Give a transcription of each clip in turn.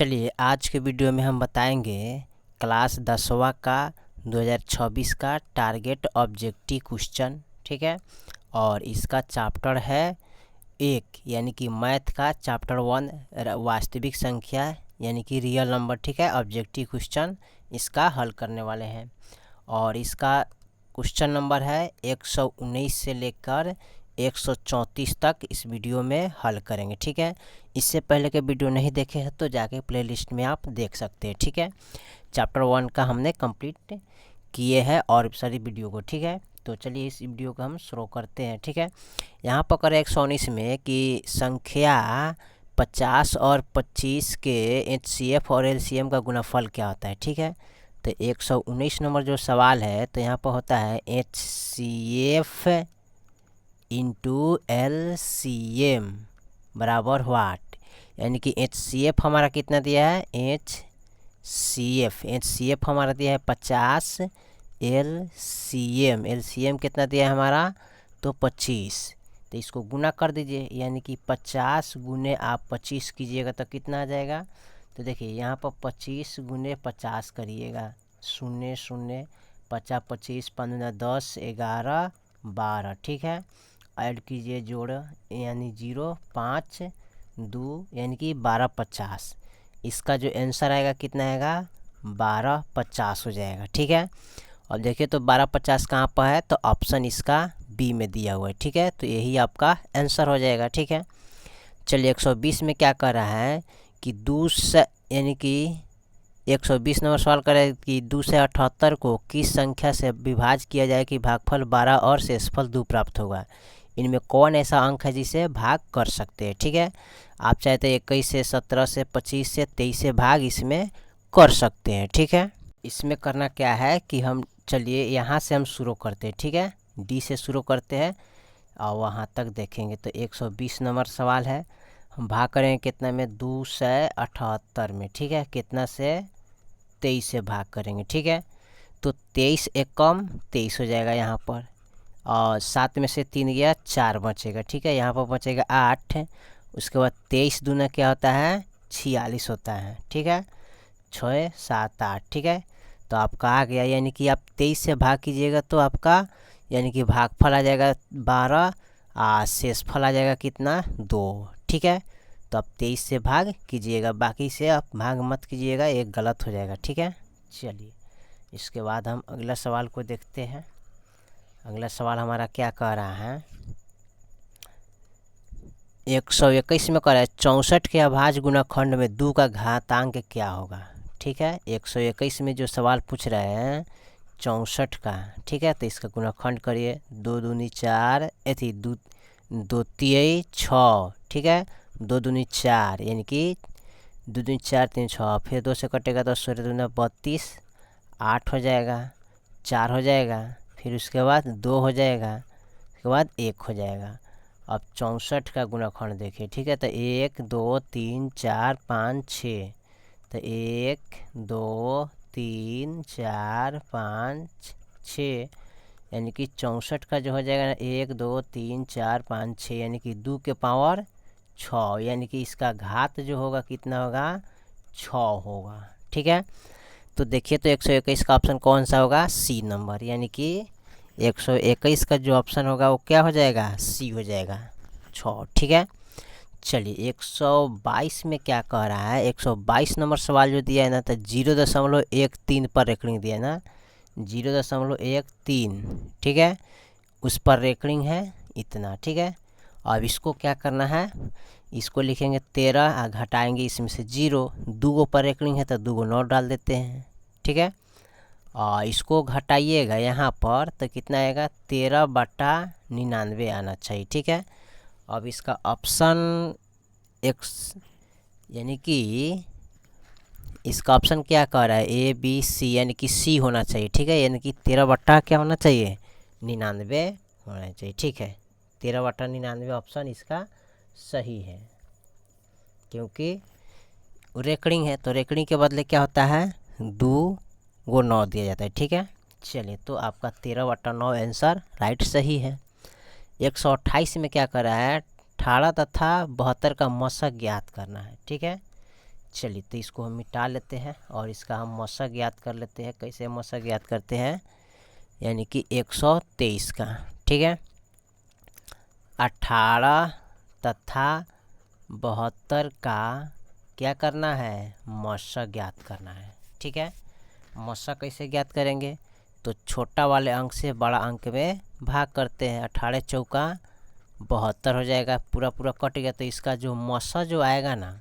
चलिए आज के वीडियो में हम बताएंगे क्लास 10वां का 2026 का टारगेट ऑब्जेक्टिव क्वेश्चन। ठीक है, और इसका चैप्टर है एक, यानी कि मैथ का चैप्टर 1 वास्तविक संख्या यानी कि रियल नंबर। ठीक है, ऑब्जेक्टिव क्वेश्चन इसका हल करने वाले हैं और इसका क्वेश्चन नंबर है 119 से लेकर 134 तक इस वीडियो में हल करेंगे। ठीक है, इससे पहले के वीडियो नहीं देखे हैं तो जाके प्लेलिस्ट में आप देख सकते हैं। ठीक है, चैप्टर 1 का हमने कंप्लीट किए हैं और सारी वीडियो को। ठीक है, तो चलिए इस वीडियो को हम शुरू करते हैं। ठीक है, यहाँ पर करें 119 में कि संख्या 50 और 25 के HCF और LCM का गुणनफल क्या होता है। ठीक है, तो 119 नंबर जो सवाल है तो यहाँ पर होता है HCF इंटू LCM बराबर वाट, यानी कि HCF हमारा कितना दिया है, HCF हमारा दिया है 50, LCM कितना दिया है हमारा, तो 25। तो इसको गुना कर दीजिए, यानी कि 50 गुने आप 25 कीजिएगा तो कितना आ जाएगा। तो देखिए यहाँ पर 25 गुने 50 करिएगा, 0 0 50 25 15 10 11 12। ठीक है, ऐड कीजिए जोड़, यानी 0 5 2 यानी कि 12 50। इसका जो आंसर आएगा कितना आएगा, 12 50 हो जाएगा। ठीक है, अब देखिए तो 12 50 कहाँ पर है, तो ऑप्शन इसका बी में दिया हुआ है। ठीक है, तो यही आपका आंसर हो जाएगा। ठीक है, चलिए 120 में क्या कर रहा है कि 2 से, यानी कि 120 नंबर सवाल कर रहा है कि 2 से 78 को किस संख्या से विभाज्य किया जाए कि भागफल 12 और शेषफल 2 प्राप्त होगा। इनमें कौन ऐसा अंक है जिसे भाग कर सकते हैं। ठीक है, आप चाहे तो 21 से 17 से 25 से 23 से भाग इसमें कर सकते हैं। ठीक है, इसमें करना क्या है कि हम चलिए यहाँ से हम शुरू करते हैं। ठीक है, डी से शुरू करते हैं और वहाँ तक देखेंगे। तो 120 नंबर सवाल है, हम भाग करेंगे कितना में, 2 से 78 में। ठीक है, कितना से, 23 से भाग करेंगे। ठीक है, तो 23 एक कम 23 हो जाएगा यहाँ पर, और 7 में से 3 गया 4 बचेगा। ठीक है, यहाँ पर बचेगा 8। उसके बाद 23 दूना क्या होता है, 46 होता है। ठीक है, 6 7 8। ठीक है, तो आपका आ गया, यानी कि आप 23 से भाग कीजिएगा तो आपका यानी कि भागफल आ जाएगा 12 और शेषफल आ जाएगा कितना, 2। ठीक है, तो आप 23 से भाग कीजिएगा, बाकी से आप भाग मत कीजिएगा, एक गलत हो जाएगा। ठीक है, चलिए इसके बाद हम अगला सवाल को देखते हैं। अगला सवाल हमारा क्या कह रहा है, 121 में कह रहा है 64 के अभाज्य गुणनखंड में 2 का घातांक क्या होगा। ठीक है, 121 में जो सवाल पूछ रहे हैं 64 का। ठीक है, तो इसका गुणनखंड करिए, 2 दूनी 4, 2 3 6। ठीक है, 2 दूनी 4 यानी कि 2 दूनी 4 3 6, फिर 2 से कटेगा तो 16 दूना 32, 8 हो जाएगा, 4 हो जाएगा, फिर उसके बाद 2 हो जाएगा, उसके बाद 1 हो जाएगा। अब 64 का गुणनखंड देखिए। ठीक है, तो 1 2 3 4 5 6, तो 1 2 3 4 5 6, यानी कि 64 का जो हो जाएगा ना, 1 2 3 4 5 6, यानी कि 2 के पावर 6, यानी कि इसका घात जो होगा कितना होगा, 6 होगा। ठीक है, तो देखिए तो 121 का ऑप्शन कौन सा होगा, सी नंबर, यानी कि 121 का जो ऑप्शन होगा वो क्या हो जाएगा, सी हो जाएगा, 6। ठीक है, चलिए 122 में क्या कह रहा है, 122 नंबर सवाल जो दिया है ना, तो 0.13 पर रेकरिंग दिया है ना, 0.13। ठीक है, उस पर रेकरिंग है इतना। ठीक है, अब इसको क्या करना है, इसको लिखेंगे 13 घटाएंगे इसमें से 0, 2 पर रेकरिंग है तो 2 नोट डाल देते हैं। ठीक है, और इसको घटाइएगा यहाँ पर तो कितना आएगा, 13/99 आना चाहिए। ठीक है, अब इसका ऑप्शन एक्स, यानी कि इसका ऑप्शन क्या कह रहा है, ए बी सी, यानी कि सी होना चाहिए। ठीक है, यानी कि 13 क्या होना चाहिए, 99 होना चाहिए। ठीक है, 13/99 ऑप्शन इसका सही है, क्योंकि रेकरिंग है तो रेकरिंग के बदले क्या होता है, 2 9 दिया जाता है। ठीक है, चलिए तो आपका 13/9 आंसर राइट सही है। 128 में क्या कर रहा है, 18 तथा 72 का मशक ज्ञात करना है। ठीक है, चलिए तो इसको हम मिटा लेते हैं और इसका हम मशक ज्ञात कर लेते हैं। कैसे मशक ज्ञात करते हैं, यानी कि 123 का, ठीक है। 18 तथा 72 का क्या करना है, मशक ज्ञात करना है, ठीक है। मशक कैसे ज्ञात करेंगे, तो छोटा वाले अंक से बड़ा अंक में भाग करते हैं। 18 चौका 72 हो जाएगा, पूरा पूरा कट गया, तो इसका जो मशक जो आएगा ना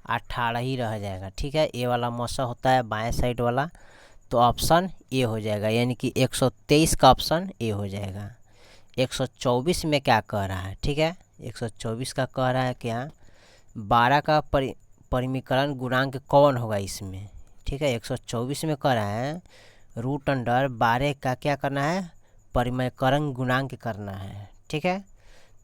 18 ही रह जाएगा, ठीक है। ए वाला मशक होता है बाएं साइड वाला, तो ऑप्शन ए हो जाएगा, यानी कि 123 का ऑप्शन ए हो जाएगा। 124 में क्या कह रहा है, ठीक है। 124 का कह रहा है क्या, 12 का परिमीकरण गुणांक कौन होगा इसमें, ठीक है। 124 में कह रहा है √12 का क्या करना है, परिमीकरण गुणांक करना है, ठीक है।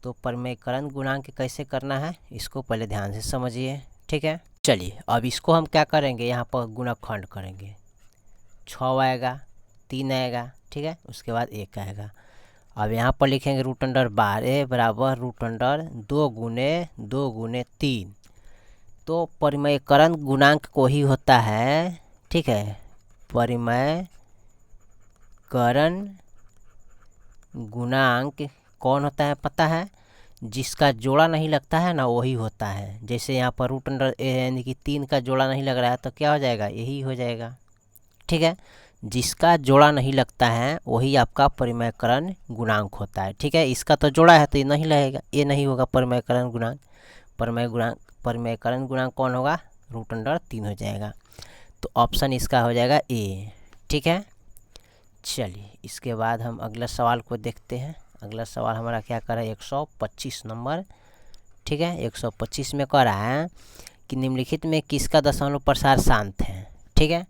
तो परिमीकरण गुणांक कैसे करना है, इसको पहले ध्यान से समझिए, ठीक है। चलिए अब इसको हम क्या करेंगे, यहाँ पर गुणनखंड करेंगे। 6 आएगा, 3 आएगा, ठीक है, उसके बाद 1 आएगा। अब यहाँ पर लिखेंगे √12 बराबर √2 गुने 2 गुने 3। तो परिमीकरण गुणांक को ही होता है, ठीक है। परिमीकरण गुणांक कौन होता है पता है, जिसका जोड़ा नहीं लगता है ना वही होता है। जैसे यहाँ पर √, यानी कि 3 का जोड़ा नहीं लग रहा है, तो क्या हो जाएगा, यही हो जाएगा, ठीक है। जिसका जोड़ा नहीं लगता है वही आपका परिमीकरण गुणांक होता है, ठीक है। इसका तो जोड़ा है तो ये नहीं लगेगा, ये नहीं होगा परिमीकरण गुणांक। परिमीकरण गुणांक कौन होगा, √3 हो जाएगा। तो ऑप्शन इसका हो जाएगा ए, ठीक है। चलिए इसके बाद हम अगला सवाल को देखते हैं। अगला सवाल हमारा क्या कर रहा है, 125 नंबर, ठीक है। 125 में कह रहा है कि निम्नलिखित में किसका दशमलव प्रसार शांत है, ठीक है।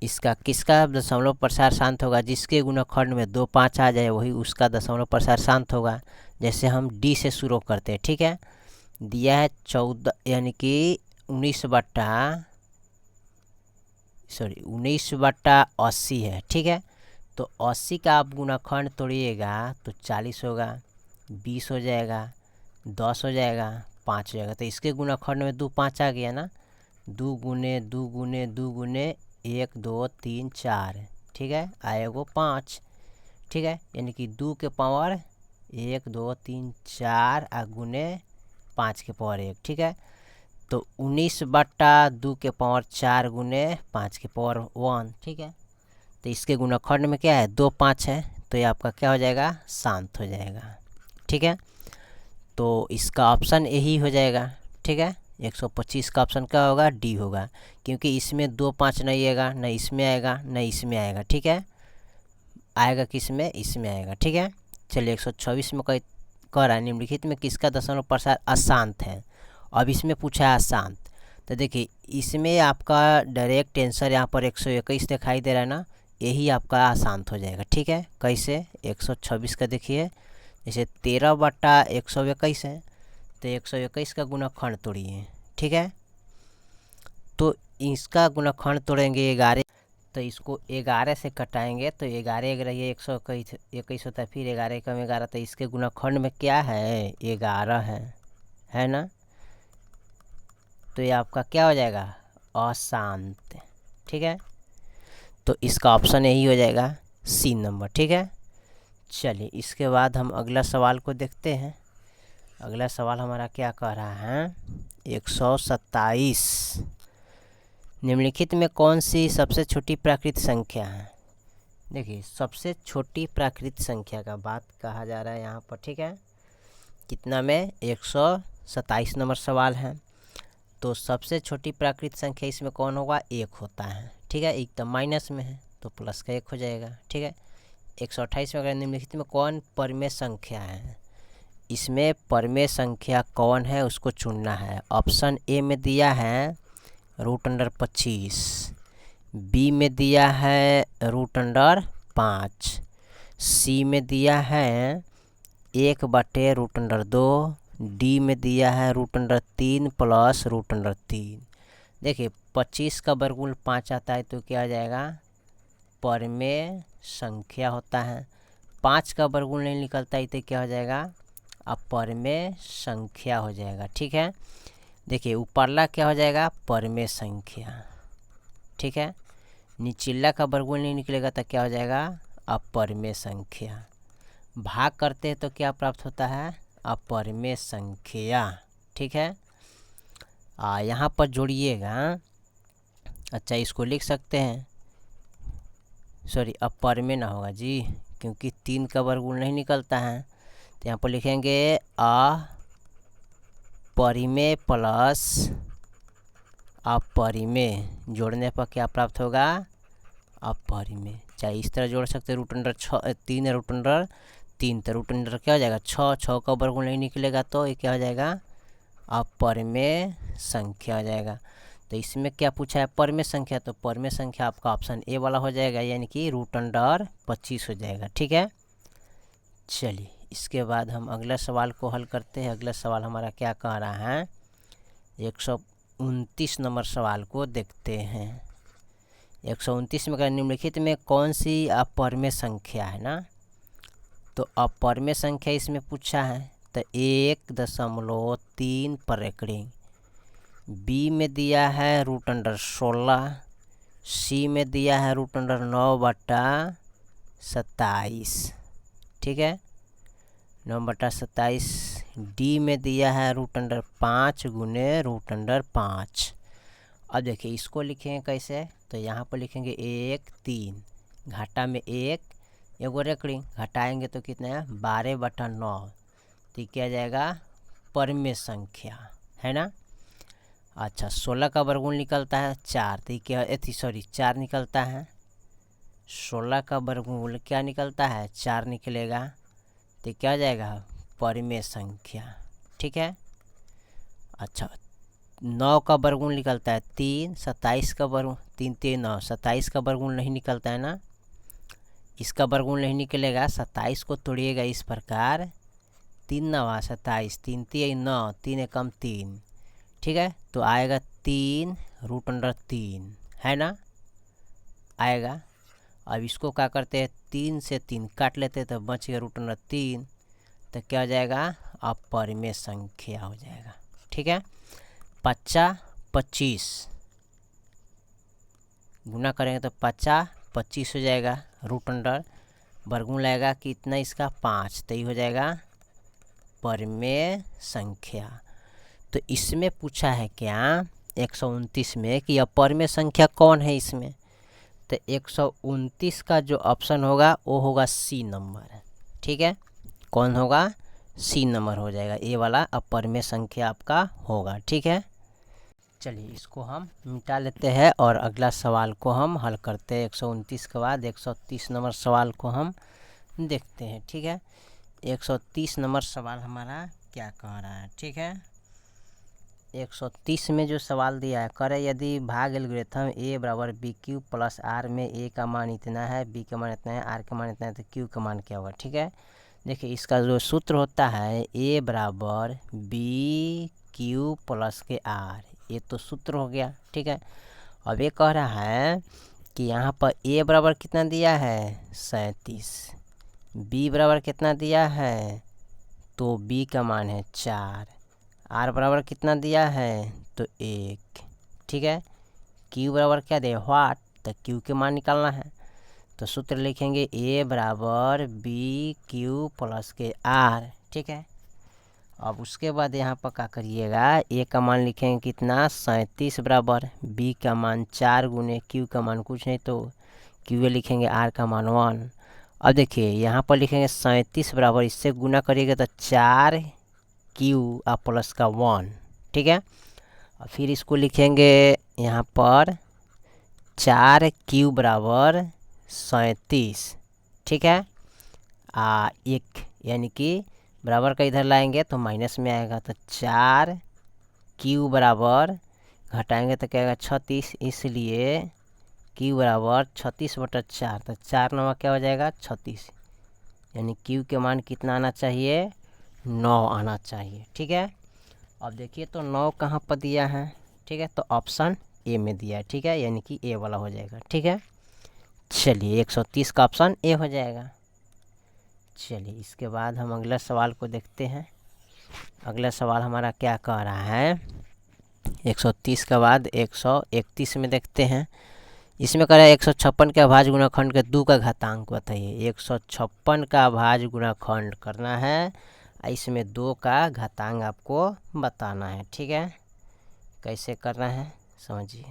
इसका किसका दशमलव प्रसार शांत होगा, जिसके गुणनखंड में 2 5 आ जाए वही उसका दशमलव प्रसार शांत होगा। जैसे हम डी से शुरू करते हैं, ठीक है। दिया है 14, यानी कि 19/80 है, ठीक है। तो 80 का आप गुणनखंड तोड़िएगा तो 40 होगा, 20 हो जाएगा, 10 हो जाएगा, 5 हो जाएगा। तो इसके गुणनखंड में 2 5 आ गया ना, 2 गुने 2 गुने 2 गुने 1 2 3 4, ठीक है, आएगा 5, ठीक है। यानी कि 2 के पावर 1 2 3 4 आ गुने 5 के पावर 1, ठीक है। तो 19/2 के पावर 4 गुने 5 के पावर 1, ठीक है। तो इसके गुणनखंड में क्या है, 2 5 है, तो ये आपका क्या हो जाएगा, शांत हो जाएगा, ठीक है। तो इसका ऑप्शन यही हो जाएगा, ठीक है। 125 का ऑप्शन क्या होगा, डी होगा, क्योंकि इसमें 2 5 नहीं आएगा, न इसमें आएगा न इसमें आएगा, ठीक है। आएगा किस में, इसमें आएगा, ठीक है। चलिए 126 में कह रहा है निम्नलिखित में किसका दशमलव प्रसार अशांत है। अब इसमें पूछा है अशांत, तो देखिए इसमें आपका डायरेक्ट आंसर यहाँ पर 121 दिखाई दे रहा है ना, यही आपका अशांत हो जाएगा, ठीक है। कैसे, 126 का देखिए, जैसे 13/121 है, तो 121 का गुणनखंड तोड़िए, ठीक है। तो इसका गुणनखंड तोड़ेंगे 11, तो इसको 11 से कटाएंगे तो 11 11 ये 121 होता है, फिर 11 कम 11, तो इसके गुणनखंड में क्या है, 11 है ना। तो ये आपका क्या हो जाएगा, अशांत, ठीक है। तो इसका ऑप्शन यही हो जाएगा, सी नंबर, ठीक है। चलिए इसके बाद हम अगला सवाल को देखते हैं। अगला सवाल हमारा क्या कह रहा है, 127, निम्नलिखित में कौन सी सबसे छोटी प्राकृत संख्या है। देखिए सबसे छोटी प्राकृत संख्या का बात कहा जा रहा है यहाँ पर, ठीक है। कितना में, 127 नंबर सवाल है। तो सबसे छोटी प्राकृत संख्या इसमें कौन होगा, 1 होता है, ठीक है। एक तो माइनस में है तो प्लस का 1 हो जाएगा, ठीक है। 128 में अगर निम्नलिखित में कौन परमेय संख्या है, इसमें परमेय संख्या कौन है उसको चुनना है। ऑप्शन ए में दिया है √25, बी में दिया है √5, सी में दिया है 1/√2, डी में दिया है √3 प्लस √3। देखिए 25 का वर्गमूल 5 आता है तो क्या आ जाएगा, परमेय संख्या होता है। 5 का वर्गमूल नहीं निकलता है तो क्या हो जाएगा, अपरमेय संख्या हो जाएगा, ठीक है। देखिए ऊपरला क्या हो जाएगा, परमेय संख्या, ठीक है। निचला का वर्गमूल नहीं निकलेगा तो क्या हो जाएगा, अपरिमेय संख्या। भाग करते हैं तो क्या प्राप्त होता है, अपरिमेय संख्या, ठीक है। यहाँ पर जोड़िएगा, अच्छा इसको लिख सकते हैं, सॉरी अपरिमेय ना होगा जी, क्योंकि 3 का वर्गमूल नहीं निकलता है। तो यहाँ पर लिखेंगे अपरिमेय प्लस अपरिमेय, जोड़ने पर क्या प्राप्त होगा, अपरिमेय। चाहे इस तरह जोड़ सकते हैं, रूट अंडर 3 है, रूट अंडर 3, तो रूट अंडर क्या हो जाएगा 6, 6 का वर्गमूल नहीं निकलेगा तो ये क्या हो जाएगा, अपरिमेय संख्या हो जाएगा। तो इसमें क्या पूछा है, परिमेय संख्या, तो परिमेय संख्या आपका ऑप्शन ए वाला हो जाएगा, यानी कि रूट अंडर 25 हो जाएगा, ठीक है। चलिए इसके बाद हम अगला सवाल को हल करते हैं। अगला सवाल हमारा क्या कह रहा है, 129 नंबर सवाल को देखते हैं। 129 में निम्नलिखित में कौन सी अपरिमेय संख्या है ना, तो अपरिमेय संख्या इसमें पूछा है, तो 1.3 पर रेकरिंग, बी में दिया है रूट अंडर 16, सी में दिया है रूट अंडर 9/27, ठीक है, 9/27, डी में दिया है रूट अंडर 5 गुने रूट अंडर 5। अब देखिए इसको लिखेंगे कैसे, तो यहाँ पर लिखेंगे 1 3, घाटा में 1, एगो रेकरिंग, घटाएंगे तो कितना है 12/9, तो क्या जाएगा, परिमेय संख्या है ना। अच्छा 16 का वर्गमूल निकलता है 4, तो क्या सॉरी 4 निकलता है, 16 का वर्गमूल क्या निकलता है 4 निकलेगा, तो क्या जाएगा, परिमेय संख्या, ठीक है। अच्छा 9 का वर्गमूल निकलता है 3, 27 का वर्गमूल 3 3 9, 27 का वर्गमूल नहीं निकलता है ना, इसका वर्गमूल नहीं निकलेगा। 27 को तोड़िएगा इस प्रकार, 3 9 27, 3 3 9, 3 एकम 3, ठीक है, तो आएगा 3 रूट अंडर 3 है ना, आएगा। अब इसको क्या करते हैं, 3 से 3 काट लेते हैं तो बच गया रूट अंडर 3, तो क्या हो जाएगा, अपरिमेय संख्या हो जाएगा, ठीक है। 50 25 गुना करेंगे तो 50 25 हो जाएगा, रूट अंडर वर्गमूल आएगा कितना इसका 5, तो ये हो जाएगा परिमेय संख्या। तो इसमें पूछा है क्या 129 में कि अपरिमेय संख्या कौन है इसमें, तो 129 का जो ऑप्शन होगा वो होगा सी नंबर, ठीक है। कौन होगा, सी नंबर हो जाएगा, ए वाला अपरिमेय संख्या आपका होगा, ठीक है। चलिए इसको हम मिटा लेते हैं और अगला सवाल को हम हल करते हैं। 129 के बाद 130 नंबर सवाल को हम देखते हैं, ठीक है। 130 नंबर सवाल हमारा क्या कह रहा है, ठीक है। 130 में जो सवाल दिया है, करें यदि भाग एल्गोरिथम ए बराबर बी क्यू प्लस आर में ए का मान इतना है, बी का मान इतना है, आर का मान इतना है, तो क्यू का मान क्या होगा, ठीक है। देखिए इसका जो सूत्र होता है ए बराबर बी क्यू प्लस के आर, ये तो सूत्र हो गया, ठीक है। अब ये कह रहा है कि यहाँ पर ए बराबर कितना दिया है 37, बी बराबर कितना दिया है, तो बी का मान है 4, आर बराबर कितना दिया है, तो 1, ठीक है। क्यू बराबर क्या दे व्हाट, तो क्यू के मान निकालना है, तो सूत्र लिखेंगे ए बराबर बी क्यू प्लस के आर, ठीक है। अब उसके बाद यहाँ पर क्या करिएगा, ए का मान लिखेंगे कितना 37 बराबर बी का मान 4 गुने क्यू का मान कुछ नहीं तो क्यू लिखेंगे, आर का मान 1। अब देखिए यहाँ पर लिखेंगे 37 बराबर, इससे गुना करिएगा तो 4 क्यू और प्लस का 1, ठीक है। और फिर इसको लिखेंगे यहाँ पर 4 क्यू बराबर 37, ठीक है। 1 यानी कि बराबर का इधर लाएंगे तो माइनस में आएगा, तो 4 क्यू बराबर घटाएंगे तो क्या आएगा 36, इसलिए क्यू बराबर 36/4, तो 4 9 क्या हो जाएगा 36, यानी क्यू के मान कितना आना चाहिए 9 आना चाहिए, ठीक है। अब देखिए तो 9 कहाँ पर दिया है, ठीक है, तो ऑप्शन ए में दिया है, ठीक है, यानी कि ए वाला हो जाएगा, ठीक है। चलिए 130 का ऑप्शन ए हो जाएगा। चलिए इसके बाद हम अगला सवाल को देखते हैं। अगला सवाल हमारा क्या कह रहा है, 130 के बाद 131 में देखते हैं। इसमें कह रहा है 156 का अभाज्य गुणनखंड के 2 का घातांक बताइए। 156 का अभाज्य गुणनखंड करना है, इसमें 2 का घातांक आपको बताना है। ठीक है, कैसे करना है समझिए।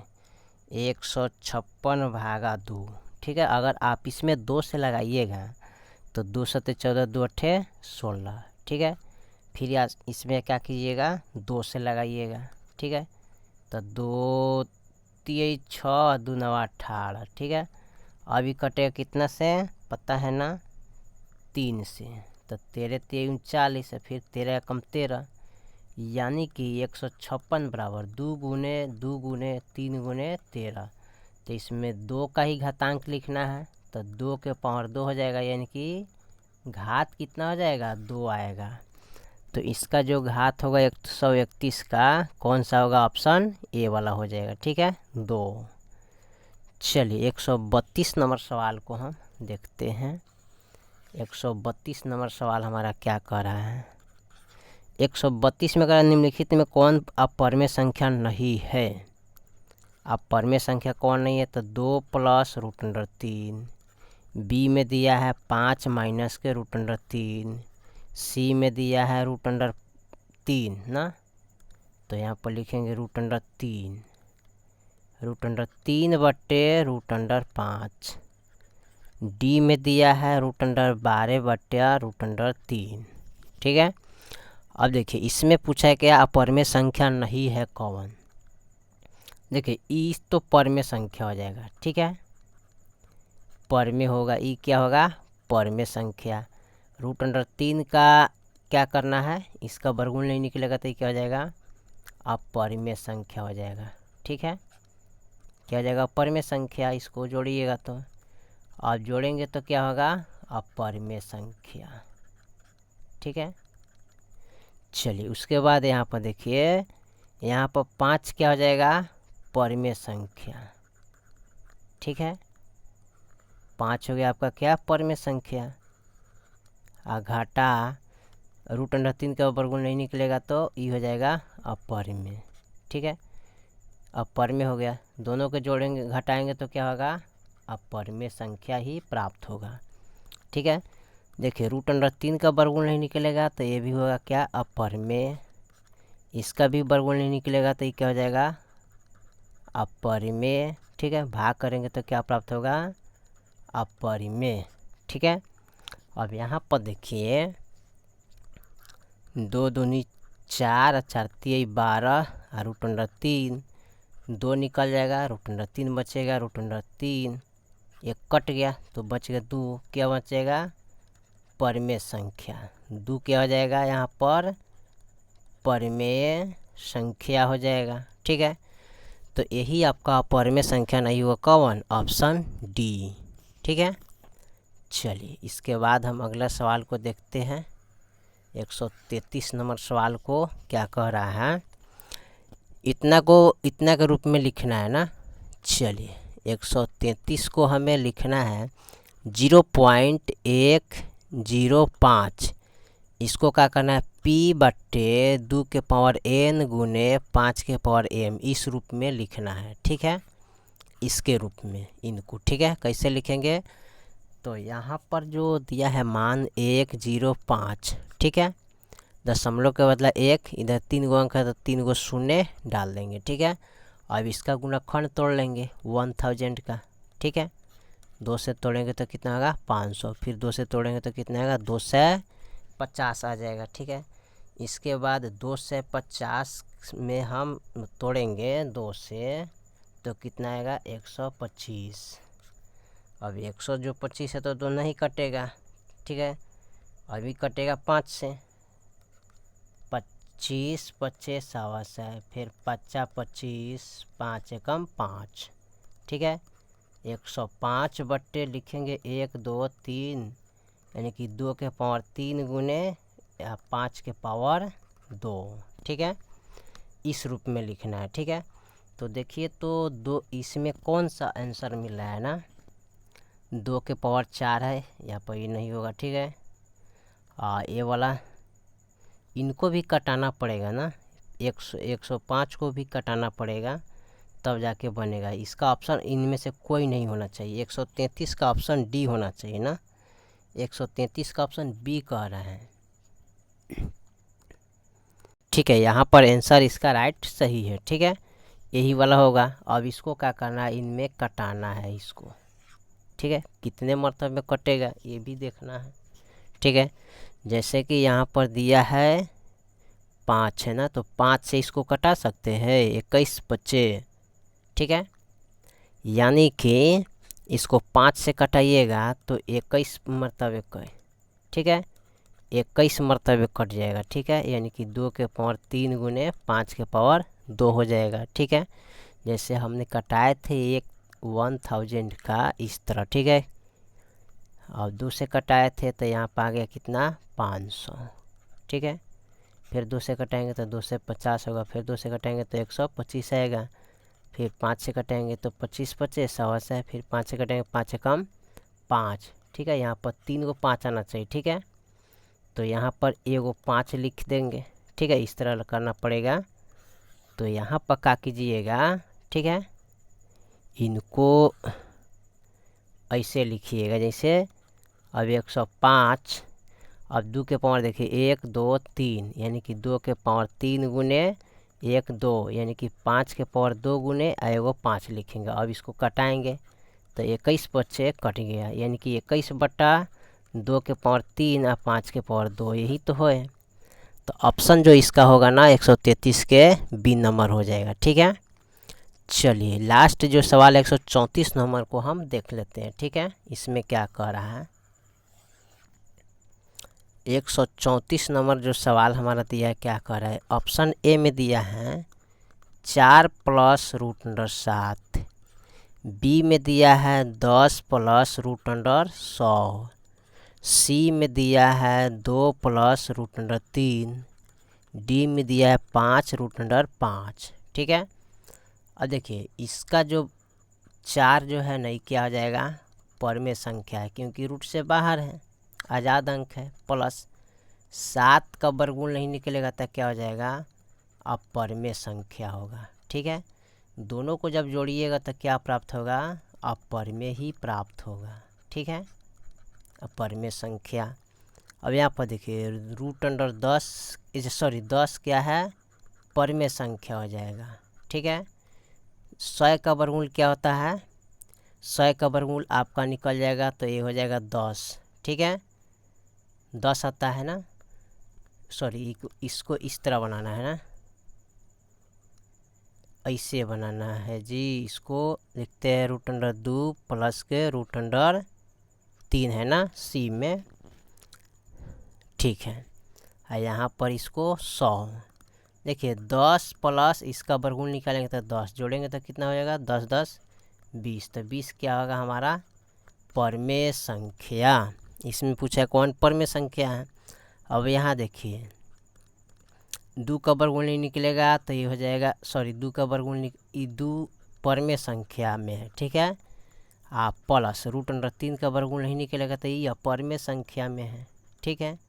156 भागा 2। ठीक है, अगर आप इसमें 2 से लगाइएगा तो 2 सत्ते 14, 2 अट्ठे 16। ठीक है, फिर इसमें क्या कीजिएगा, 2 से लगाइएगा। ठीक है, तो 2 3 6 2 9 18। ठीक है, अभी कटेगा कितना से पता है ना, 3 से। तो 13 3 39 है, फिर 13 कम 13, यानी कि 156 बराबर 2 गुने 2 गुने 3 गुने 13। तो इसमें 2 का ही घातांक लिखना है, तो 2 के पावर 2 हो जाएगा, यानी कि घात कितना हो जाएगा, 2 आएगा। तो इसका जो घात होगा 131 का कौन सा होगा, ऑप्शन ए वाला हो जाएगा। ठीक है, 2। चलिए 132 नंबर सवाल को हम देखते हैं। 132 नंबर सवाल हमारा क्या कह रहा है। 132 में अगर निम्नलिखित में कौन अपरिमेय संख्या नहीं है। अपरिमेय संख्या कौन नहीं है, तो 2 प्लस √3। बी में दिया है 5 माइनस के √3। सी में दिया है √3 ना, तो यहाँ पर लिखेंगे √3। √3 बट्टे √5। डी में दिया है √12 बट्टे √3। ठीक है, अब देखिए इसमें पूछा है क्या अपरिमेय संख्या नहीं है कौन। देखिए ई तो परिमेय संख्या हो जाएगा। ठीक है, परिमेय होगा, ई क्या होगा, परिमेय संख्या। √3 का क्या करना है, इसका वर्गमूल नहीं निकलेगा तो ये क्या हो जाएगा, अपरिमेय संख्या हो जाएगा। ठीक है, क्या हो जाएगा, अपरिमेय संख्या। इसको जोड़िएगा तो आप जोड़ेंगे तो क्या होगा, अपरिमेय संख्या। ठीक है, चलिए उसके बाद यहाँ पर देखिए, यहाँ पर 5 क्या हो जाएगा, परिमेय संख्या। ठीक है, 5 हो गया आपका क्या, परिमेय संख्या। घाटा √3 का वर्गमूल नहीं निकलेगा तो ये हो जाएगा अपरिमेय। ठीक है, अपरिमेय हो गया, दोनों के जोड़ेंगे घटाएंगे तो क्या होगा, अपरिमेय संख्या ही प्राप्त होगा। ठीक है, देखिए √3 का वर्गमूल नहीं निकलेगा तो ये भी होगा क्या, अपरिमेय। इसका भी वर्गमूल नहीं निकलेगा तो ये क्या हो जाएगा, अपरिमेय। ठीक है, भाग करेंगे तो क्या प्राप्त होगा, अपरिमेय। ठीक है, अब यहाँ पर देखिए 2 दूनी 4 4 3 12 और √3, 2 निकल जाएगा, √3 बचेगा, √3 एक कट गया तो बच गया 2, क्या बचेगा, परिमेय संख्या। 2 क्या हो जाएगा, यहाँ पर परिमेय संख्या हो जाएगा। ठीक है, तो यही आपका अपरिमेय संख्या नहीं हुआ कौन, ऑप्शन डी। ठीक है, चलिए इसके बाद हम अगला सवाल को देखते हैं। 133 नंबर सवाल को क्या कह रहा है, इतना को इतना के रूप में लिखना है ना। चलिए 133 को हमें लिखना है 0.105। इसको क्या करना है, p बट्टे 2 के पावर n गुने 5 के पावर m, इस रूप में लिखना है। ठीक है, इसके रूप में इनको। ठीक है, कैसे लिखेंगे, तो यहाँ पर जो दिया है मान 105। ठीक है, दशमलव के बदला 1, इधर 3 गो अंक है तो 3 गो शून्य डाल देंगे। ठीक है, अब इसका गुणनखंड तोड़ लेंगे 1000 का। ठीक है, 2 से तोड़ेंगे तो कितना होगा, 500। फिर 2 से तोड़ेंगे तो कितना आएगा, 250 आ जाएगा। ठीक है, इसके बाद 250 में हम तोड़ेंगे 2 से तो कितना आएगा, 125। अब 125 है तो 2 नहीं कटेगा। ठीक है, अभी कटेगा 5 से, 25 25 सवास है, फिर 50 25, 5 एकम 5। ठीक है, 105 बट्टे लिखेंगे 1 2 3, यानी कि 2 के पावर 3 गुने या 5 के पावर 2। ठीक है, इस रूप में लिखना है। ठीक है, तो देखिए तो 2 इसमें कौन सा आंसर मिल रहा है ना, 2 के पावर 4 है, यहाँ पर ये नहीं होगा। ठीक है, ये वाला इनको भी कटाना पड़ेगा ना, 105 को भी कटाना पड़ेगा तब जाके बनेगा। इसका ऑप्शन इनमें से कोई नहीं होना चाहिए। 133 का ऑप्शन डी होना चाहिए ना, 133 का ऑप्शन बी कह रहा है। ठीक है, यहाँ पर आंसर इसका राइट सही है। ठीक है, यही वाला होगा। अब इसको क्या करना है, इनमें कटाना है इसको। ठीक है, कितने मरतबे में कटेगा ये भी देखना है। ठीक है, जैसे कि यहाँ पर दिया है 5 है ना, तो 5 से इसको कटा सकते हैं, 21 बचे। ठीक है, यानी कि इसको 5 से कटाइएगा तो 21 मरतबे का, ठीक है, 21 मरतबे कट जाएगा। ठीक है, यानी कि 2 के पावर 3 गुने 5 के पावर 2 हो जाएगा। ठीक है, जैसे हमने कटाए थे 1000 का इस तरह। ठीक है, और 2 से कटाए थे तो यहाँ पर आ गया कितना, 500। ठीक है, फिर 2 से कटाएंगे तो 2 से 50 होगा, फिर 2 से कटाएंगे तो 125 आएगा, फिर 5 से कटाएंगे तो 25 बचे 100 है, फिर 5 से कटाएंगे 5 कम 5। ठीक है, यहाँ पर 3 को 5 आना चाहिए। ठीक है, तो यहाँ पर एगो 5 लिख देंगे। ठीक है, इस तरह करना पड़ेगा। तो यहाँ पर क्या कीजिएगा, ठीक है, इनको ऐसे लिखिएगा जैसे अब 105, अब 2 के पावर देखिए 1 2 3, यानी कि 2 के पावर 3 गुने 1 2, यानी कि 5 के पावर 2 गुने एगो 5 लिखेंगे। अब इसको कटाएंगे तो 21 बच्चे कट गया, यानी कि 21 बटा 2 के पावर 3 और 5 के पावर 2, यही तो है। तो ऑप्शन जो इसका होगा ना 133 के बी नंबर हो जाएगा। ठीक है, चलिए लास्ट जो सवाल 134 नंबर को हम देख लेते हैं। ठीक है, इसमें क्या कह रहा है, 134 नंबर जो सवाल हमारा दिया है क्या कह रहा है। ऑप्शन ए में दिया है 4 + √7, बी में दिया है 10 + √100, सी में दिया है 2 + √3, डी में दिया है 5 √5। ठीक है, अब देखिए इसका जो 4 जो है नहीं क्या हो जाएगा, परमेय संख्या है क्योंकि रूट से बाहर है, आज़ाद अंक है, प्लस 7 का वर्गमूल नहीं निकलेगा तो क्या हो जाएगा, अपरमेय संख्या होगा। ठीक है, दोनों को जब जोड़िएगा तो क्या प्राप्त होगा, अपरमेय ही प्राप्त होगा। ठीक है, अपरमेय संख्या। अब यहाँ पर देखिए √10 क्या है, परमेय संख्या हो जाएगा। ठीक है, 100 का वर्गमूल क्या होता है, 100 का वर्गमूल आपका निकल जाएगा तो ये हो जाएगा 10। ठीक है, 10 आता है ना, सॉरी इसको इस तरह बनाना है ना, ऐसे बनाना है जी। इसको लिखते हैं √2 प्लस के √3 है ना सी में। ठीक है, यहाँ पर इसको 100, देखिए 10 प्लस इसका वर्गमूल निकालेंगे तो 10 जोड़ेंगे तो कितना हो जाएगा, 10 10 20, तो 20 क्या होगा हमारा, परमेय संख्या। इसमें पूछा है कौन परमेय संख्या है। अब यहाँ देखिए 2 का वर्गमूल नहीं निकलेगा तो ये हो जाएगा, सॉरी 2 का वर्गमूल 2 परमेय संख्या में है। ठीक है, आप प्लस √3 का वर्गमूल नहीं निकलेगा तो ये अपरमेय संख्या में है। ठीक है,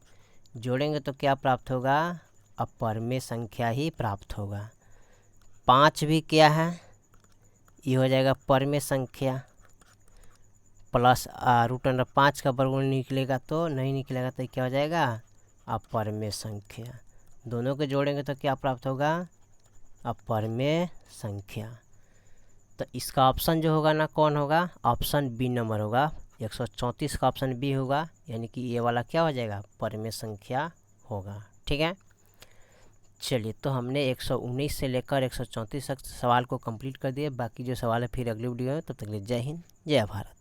जोड़ेंगे तो क्या प्राप्त होगा, अपरमेय संख्या ही प्राप्त होगा। 5 भी क्या है, ये हो जाएगा परमेय संख्या, प्लस √5 का वर्गमूल निकलेगा तो नहीं निकलेगा तो क्या हो जाएगा, अपरमेय संख्या। दोनों को जोड़ेंगे तो क्या प्राप्त होगा, अपरमेय संख्या। तो इसका ऑप्शन जो होगा ना कौन होगा, ऑप्शन बी नंबर होगा, 134 का ऑप्शन बी होगा, यानी कि ये वाला क्या हो जाएगा, परमेय संख्या होगा। ठीक है, चलिए तो हमने 119 से लेकर 134 तक सवाल को कंप्लीट कर दिए। बाकी जो सवाल है फिर अगली वीडियो में, तब तक के लिए जय हिंद जय भारत।